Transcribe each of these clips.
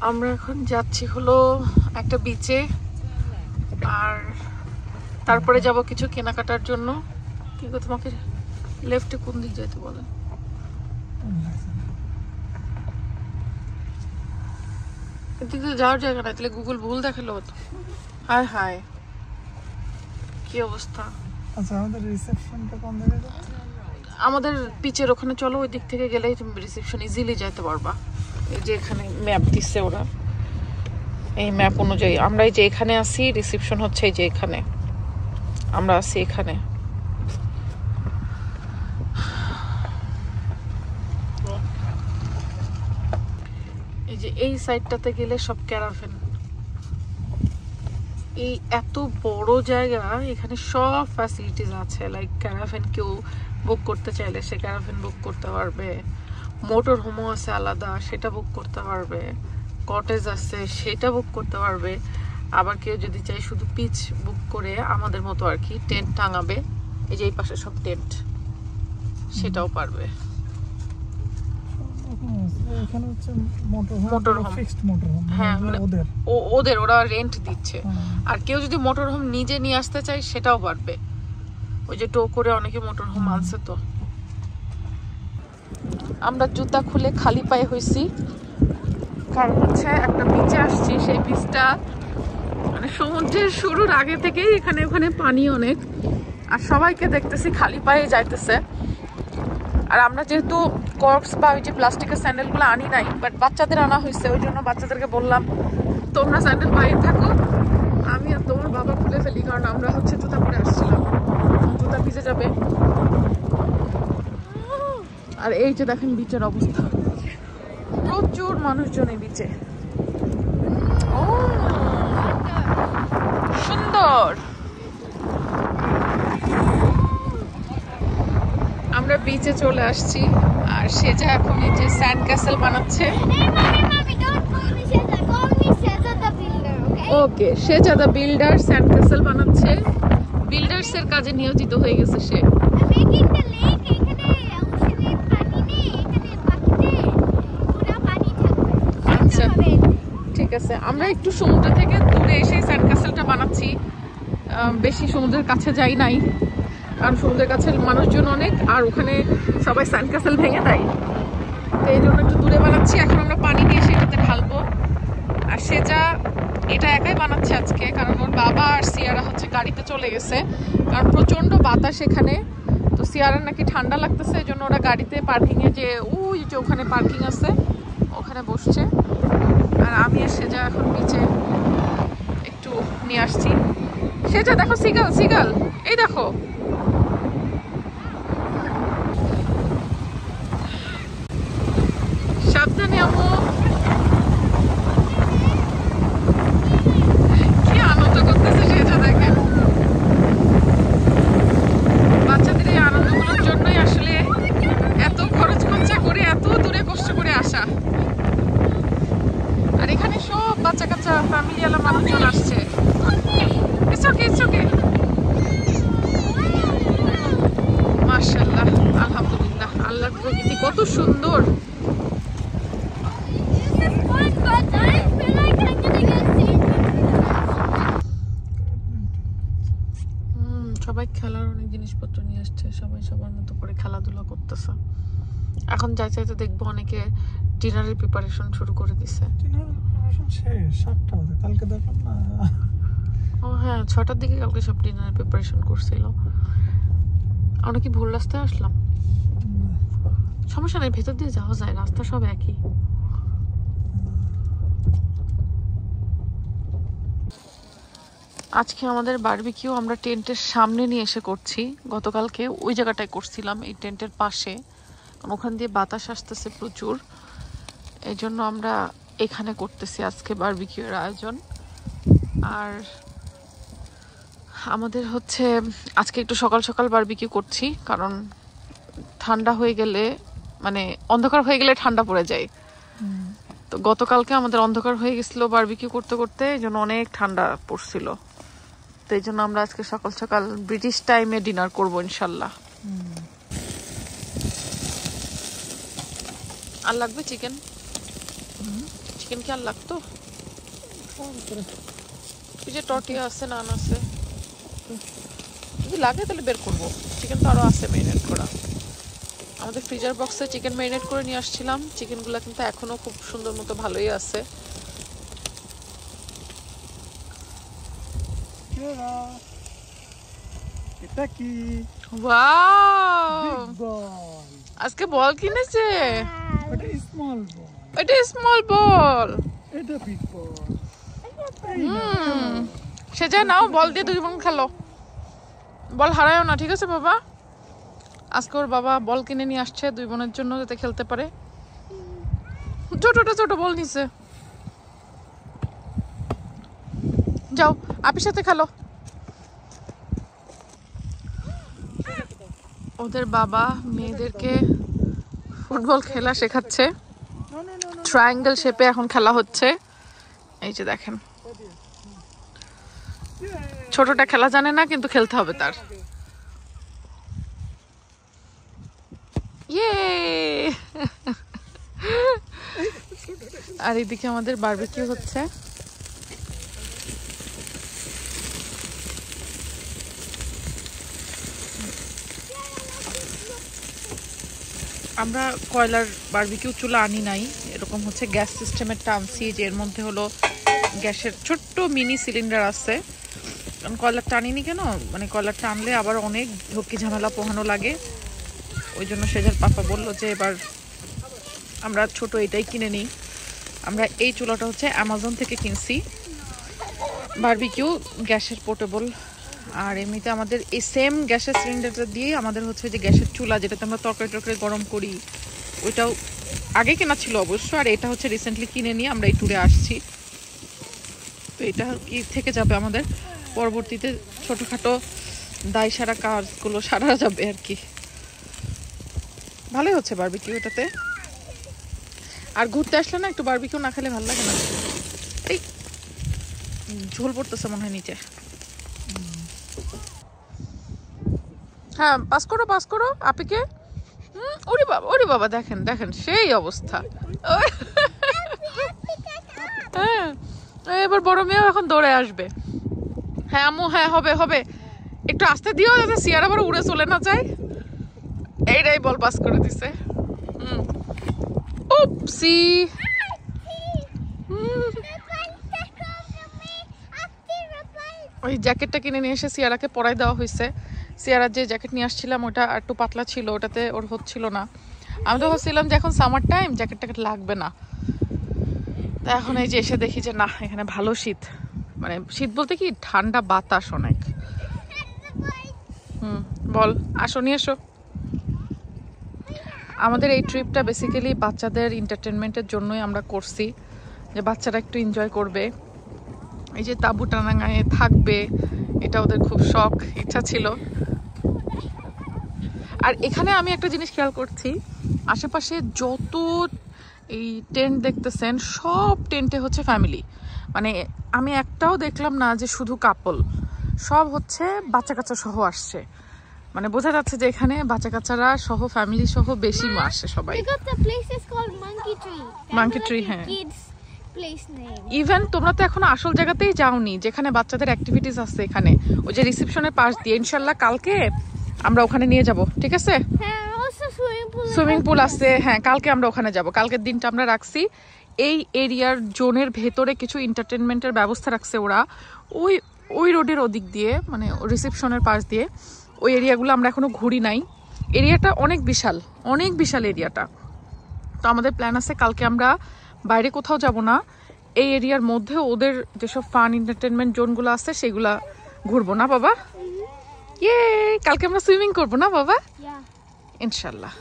আমরা এখন যাচ্ছি হলো একটা বিচে, আর তারপরে যাব কিছু কেনাকাটার জন্য। কিন্তু তোমাকে লেফটে কোন দিক যেতে বলে? এদিকে যাওয়ার জায়গা নাই, তাহলে গুগল ভুল দেখালো। হায় হায়, কি অবস্থা। আচ্ছা, আমাদের রিসেপশনটা কোন জায়গায়? আমাদের পিচের ওখানে চলো, ওই দিক থেকে গেলেই তুমি রিসেপশন ইজিলি যেতে পারবা। এই যে এখানে ম্যাপ দিচ্ছে ওরা, এই ম্যাপ অনুযায়ী আমরা এই যে এখানে আছি, রিসেপশন হচ্ছে এই যে এখানে, আমরা আছি এখানে। এই যে এই সাইডটাতে গেলে সব ক্যারাভেন। এই এত বড় জায়গা, এখানে সব ফ্যাসিলিটিস আছে। লাইক ক্যারাভেন কেউ বুক করতে চাইলে সে ক্যারাভেন বুক করতে পারবে, মোটর হোমও আছে আলাদা, সেটা বুক করতে পারবে, কটেজ আছে সেটা বুক করতে পারবে। আবার কেউ যদি চাই শুধু পিচ বুক করে আমাদের মতো আর কি টেন্ট টাঙাবে, এই যে এই পাশে সব টেন্ট, সেটাও পারবে। এখানে হচ্ছে motor home, fixed motor home, হ্যাঁ ওদের ওরা রেন্ট দিচ্ছে। আর কেউ যদি মোটর হোম নিজে নিয়ে আসতে চায় সেটাও পারবে, ওই যে টো করে অনেকে মোটর হোম আনছে। তো আমরা জুতা খুলে খালি পায়ে হইছি, কারণ হচ্ছে একটা বিচে আসছি। সেই বিচটা মানে সমুদ্রের শুরুর আগে থেকেই এখানে ওখানে পানি অনেক, আর সবাইকে দেখতেছি খালি পায়ে যাইতেছে। আর আমরা যেহেতু কর্কস বা ওই যে প্লাস্টিকের স্যান্ডেলগুলো আনি নাই, বাট বাচ্চাদের আনা হয়েছে, ওই জন্য বাচ্চাদেরকে বললাম তোমরা স্যান্ডেল বাইরে থাকো, আমি আর তোমার বাবা খুলে ফেলি, কারণ আমরা হচ্ছে জুতা পরে আসছিলাম, জুতা ভিজে যাবে। আর এই যে দেখেন বিচের অবস্থা, প্রচুর মানুষজন এই বিচে। ও সুন্দর। আমরা বিচে চলে আসছি, আর সেজা এখন এই যে স্যান্ড ক্যাসেল বানাচ্ছে। ওকে, সেজা দা বিল্ডার স্যান্ড ক্যাসেল বানাচ্ছে, বিল্ডার্স এর কাজে নিয়োজিত হয়ে গেছে সে। আচ্ছা ঠিক আছে, আমরা একটু সমুদ্র থেকে দূরে এসে স্যান্ড ক্যাসেলটা বানাচ্ছি, বেশি সমুদ্রের কাছে যাই নাই, কারণ সমুদ্রের কাছে মানুষজন অনেক, আর ওখানে সবাই স্যান্ড ক্যাসেল ভেঙে দেয়, তো এই জন্য একটু দূরে বানাচ্ছি। এখন আমরা পানি দিয়ে সেটাতে ঢালবো। আর সেটা এটা একাই বানাচ্ছে আজকে, কারণ ওর বাবা আর সিয়ারা হচ্ছে গাড়িতে চলে গেছে, কারণ প্রচন্ড বাতাস এখানে। তো সিয়ারার নাকি ঠান্ডা লাগতেছে, এই জন্য ওরা গাড়িতে পার্কিংয়ে যে ওই যে ওখানে পার্কিং আছে ওখানে বসছে। আর আমি আর সেজা এখন নিচে একটু নিয়ে আসছি। সেটা দেখো সিগাল, সিগাল এই দেখো। সাবধানে আমো। কি আনন্দ করতেছে সেটা দেখেন। বাচ্চাদের এই আনন্দগুলোর জন্যই আসলে এত খরচ খরচা করে এত দূরে কষ্ট করে আসা। আর এখানে সব বাচ্চা কাচ্চা ফ্যামিলিওয়ালা মানুষজন আসছে। মাশাআল্লাহ, আলহামদুলিল্লাহ, আল্লাহর প্রকৃতি কত সুন্দর। সবাই খেলার অনেক জিনিসপত্র নিয়ে আসছে, সবাই সবার মতো করে খেলাধুলা করতেছে। এখন যাই চাইতে দেখবো অনেকে ডিনারের প্রিপারেশন শুরু করে দিছে। ও হ্যাঁ, 6টার দিকে কালকে সব ডিনারের প্রিপারেশন করছিল। আমরা কি ভুল রাস্তায় আসলাম? সমস্যা নেই, ভেতর দিয়ে যাওয়া যায়, রাস্তা সব একই। আজকে আমাদের বারবিকিউ আমরা টেন্টের সামনে নিয়ে এসে করছি। গতকালকে ওই জায়গাটায় করছিলাম, এই টেন্টের পাশে, ওখান দিয়ে বাতাস আসতেছে প্রচুর, এই জন্য আমরা এখানে করতেছি আজকে বারবিকিউর আয়োজন। আর আমাদের হচ্ছে আজকে একটু সকাল সকাল বারবিকিউ করছি, কারণ ঠান্ডা হয়ে গেলে মানে অন্ধকার হয়ে গেলে ঠান্ডা পড়ে যায়। তো গতকালকে আমাদের অন্ধকার হয়ে গেছিল বারবিকিউ করতে করতে, এই জন্য অনেক ঠান্ডা পড়ছিল। তো এই জন্য আমরা আজকে সকাল সকাল ব্রিটিশ টাইমে ডিনার করবো ইনশাল্লাহ। আর লাগবে চিকেন, চিকেন কি আর লাগতো? এই যে টর্টিয়া আছে, নান আছে, যদি লাগে তাহলে বের করবো। চিকেন তো আরো আছে ম্যারিনেট করা। আমাদের ফ্রিজার বক্সে চিকেন ম্যারিনেট করে নিয়ে আসছিলাম। চিকেনগুলো কিন্তু এখনো খুব সুন্দর মতো ভালোই আছে। এটা কি? ওয়াও, বল। আজকে বল কিনেছে। এটা স্মল বল। এটা স্মল বল। এটা বিগ বল। সে যায় নাও, বল দিয়ে দুজন খেলো। বল হারায়ও না, ঠিক আছে বাবা? আজকে ওর বাবা বল কিনে নিয়ে আসছে দুই বোনের জন্য, যাতে খেলতে পারে। ছোট বল নিছে। যাও আপির সাথে খেলো। ওদের বাবা মেয়েদেরকে ফুটবল খেলা শেখাচ্ছে। ট্রায়াঙ্গেল শেপে এখন খেলা হচ্ছে। এই যে দেখেন, ছোটটা খেলা জানে না, কিন্তু খেলতে হবে তার। ইয়ে আর এদিকে আমাদের বারবিকিউ হচ্ছে। আমরা কয়লার বারবিকিউ চুলা আনি নাই, এরকম হচ্ছে গ্যাস সিস্টেমেরটা আনছি, যে এর মধ্যে হলো গ্যাসের ছোট্ট মিনি সিলিন্ডার আছে। কারণ কয়লারটা আনিনি কেন, মানে কয়লারটা আনলে আবার অনেক ঝক্কি ঝামেলা পোহানো লাগে। ওই জন্য সেজার পাপা বললো যে এবার আমরা ছোট এটাই কিনে নিই। আমরা এই চুলাটা হচ্ছে অ্যামাজন থেকে কিনছি, বারবিকিউ গ্যাসের পোর্টেবল। আর এমনিতে আমাদের এই সেম গ্যাসের সিলিন্ডারটা দিয়ে আমাদের হচ্ছে যে গ্যাসের চুলা, যেটাতে আমরা তরকারি টরকারি গরম করি, ওইটাও আগে কেনা ছিল অবশ্য। আর এটা হচ্ছে রিসেন্টলি কিনে নিয়ে আমরা এই ট্যুরে আসছি। তো এটা কি থেকে যাবে আমাদের পরবর্তীতে ছোটোখাটো দায় সারা কাজগুলো সারা যাবে আর কি। ভালোই হচ্ছে বারবিকিউ এটাতে। আর ঘুরতে আসলে না একটু বারবিকিউ না খেলে ভালো লাগে না। এই ঝোল পড়তেছে মনে হয় নিচে। হ্যাঁ পাস করো আপিকে। ওরে বাবা দেখেন দেখেন সেই অবস্থা। হ্যাঁ এবার বড় মেয়েও এখন দৌড়ে আসবে। হ্যাঁ আম্মু, হ্যাঁ হবে। একটু আস্তে দিও যাতে সিয়ার আবার উড়ে চলে না যায়। এইটাই বল পাস করে দিছে। উপসি। ওই জ্যাকেটটা কিনে নিয়ে এসে সিয়ারাকে পরাই দেওয়া হয়েছে। সিয়ারার যে জ্যাকেট নিয়ে আসছিলাম ওটা একটু পাতলা ছিল, ওটাতে ওর হচ্ছিল না। আমি তো ভাবছিলাম যে এখন সামার টাইম জ্যাকেট ট্যাকেট লাগবে না, তা এখন এই যে এসে দেখি যে না, এখানে ভালো শীত, মানে শীত বলতে কি ঠান্ডা বাতাস অনেক। বল আসো, নিয়ে এসো। আমাদের এই ট্রিপটা বেসিক্যালি বাচ্চাদের এন্টারটেনমেন্টের জন্যই আমরা করছি, যে বাচ্চারা একটু এনজয় করবে। এই যে তাঁবু টানাঙায় থাকবে, এটা ওদের খুব শখ, ইচ্ছা ছিল। আর এখানে আমি একটা জিনিস খেয়াল করছি, আশেপাশে যত এই টেন্ট দেখতেছেন সব টেন্টে হচ্ছে ফ্যামিলি। মানে আমি একটাও দেখলাম না যে শুধু কাপল, সব হচ্ছে বাচ্চা কাচ্চা সহ আসছে। মানে বোঝা যাচ্ছে যে এখানে বাচ্চা কাচ্চারা সহ ফ্যামিলি সহ বেশি আসে সবাই। মাঙ্কি ট্রি, হ্যাঁ। ইভেন তোমরা তো এখন আসল জায়গাতেই যাওনি, যেখানে বাচ্চাদের অ্যাক্টিভিটিস আছে এখানে, ওই যে রিসেপশনের পাশ দিয়ে। ইনশাল্লাহ কালকে আমরা ওখানে নিয়ে যাব, ঠিক আছে? সুইমিং পুল আছে, হ্যাঁ কালকে আমরা ওখানে যাব। কালকের দিনটা আমরা রাখছি এই এরিয়ার জোনের ভেতরে কিছু এন্টারটেনমেন্টের ব্যবস্থা রাখছে ওরা, ওই রোডের ওদিক দিয়ে, মানে রিসেপশনের পাশ দিয়ে। ওই এরিয়াগুলো আমরা এখনো ঘুরি নাই। এরিয়াটা অনেক বিশাল এরিয়াটা। তো আমাদের প্ল্যান আছে কালকে আমরা বাইরে কোথাও যাব না, এই এরিয়ার মধ্যে ওদের যেসব ফান এন্টারটেনমেন্ট জোনগুলো আছে সেগুলা ঘুরবো, না বাবা? ইয়ে, কালকে আমরা সুইমিং করবো না বাবা? ইনশাল্লাহ।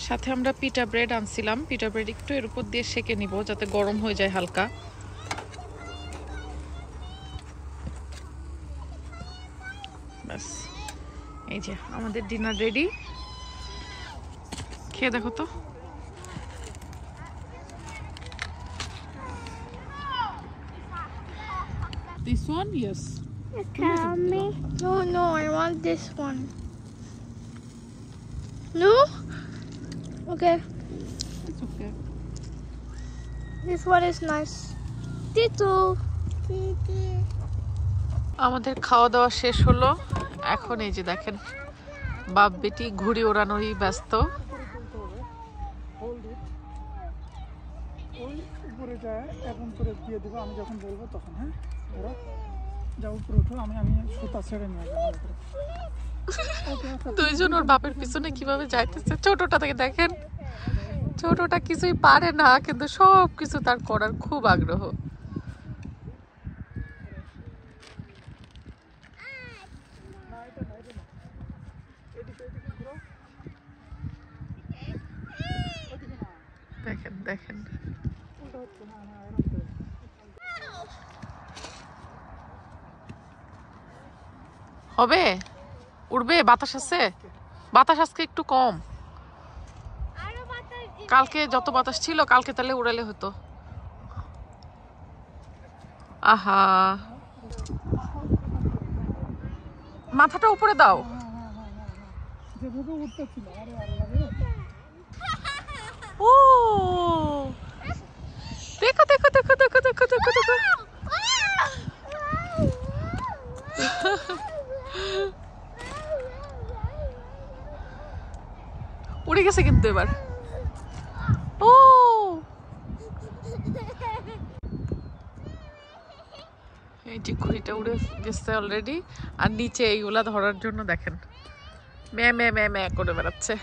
সাথে আমরা পিটা ব্রেড আনছিলাম, পিটা ব্রেড একটু এর উপর দিয়ে সেকে নিব যাতে গরম হয়ে যায় হালকা। ব্যাস, এই যে আমাদের ডিনার রেডি। খেয়ে দেখো তো। This one, yes. Tell me. No, I want this one. No? Okay. It's okay. This one is nice. Tito. আমাদের খাওয়া দাওয়া শেষ হলো, এখন এই যে দেখেন বাপ বেটি ঘুড়ি ওড়ানোরই ব্যস্ত। হোল্ড ইট, ওই উপরে যায় এখন করে দিয়ে দেবো আমি যখন বলবো তখন। হ্যাঁ ওরা যা উপরে উঠো, আমি সুতা ছেড়ে নিয়ে যাবো। দুইজন ওর বাপের পিছনে কিভাবে যাইতেছে। ছোটটা থেকে দেখেন, ছোটটা কিছুই পারে না কিন্তু সব কিছু তার করার খুব আগ্রহ। দেখেন দেখেন হবে, উড়বে। বাতাস আছে, বাতাস আজকে একটু কম। কালকে যত বাতাস ছিল কালকে তাহলে উড়ালে হতো। আহা, মাথাটা উপরে দাও। যেভাবে উঠতেছিল আরে আরে ও দেখো দেখো দেখো দেখো দেখো দেখো দেখো। উড়ে গেছে কিন্তু এবার। ও এই যে ঘুড়িটা উড়ে গেছে অলরেডি। আর নিচে এইগুলা ধরার জন্য দেখেন ম্যা ম্যা ম্যা ম্যা করে বেড়াচ্ছে।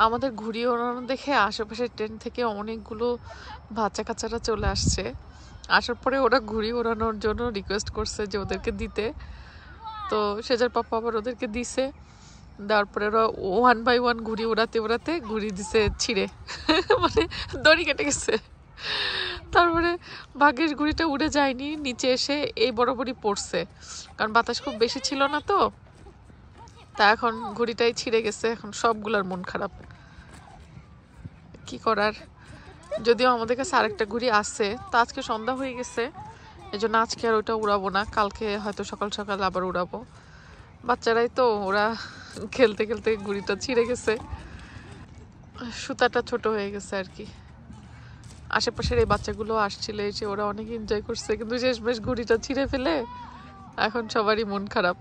আমাদের ঘুড়ি ওড়ানো দেখে আশেপাশের ট্রেন থেকে অনেকগুলো বাচ্চা কাচ্চারা চলে আসছে। আসার পরে ওরা ঘুড়ি ওড়ানোর জন্য রিকোয়েস্ট করছে যে ওদেরকে দিতে। তো সেজার পাপা আবার ওদেরকে দিছে। দেওয়ার পরে ওরা 1 বাই 1 ঘুড়ি ওড়াতে ওড়াতে ঘুড়ি দিছে ছিঁড়ে, মানে দড়ি কেটে গেছে। তারপরে ভাগ্যের ঘুড়িটা উড়ে যায়নি, নিচে এসে এই বরাবরই পড়ছে, কারণ বাতাস খুব বেশি ছিল না তো। তা এখন ঘুড়িটাই ছিঁড়ে গেছে, এখন সবগুলার মন খারাপ। কি করার, যদিও আমাদের কাছে আরেকটা ঘুড়ি আছে, তা আজকে সন্ধ্যা হয়ে গেছে, এই জন্য আজকে আর ওইটা উড়াবো না, কালকে হয়তো সকাল সকাল আবার উড়াবো। বাচ্চারাই তো, ওরা খেলতে খেলতে ঘুড়িটা ছিঁড়ে গেছে, সুতাটা ছোট হয়ে গেছে আর কি। আশেপাশের এই বাচ্চাগুলো আসছিল, এসে ওরা অনেক এনজয় করছে, কিন্তু শেষমেশ ঘুড়িটা ছিঁড়ে ফেলে এখন সবারই মন খারাপ।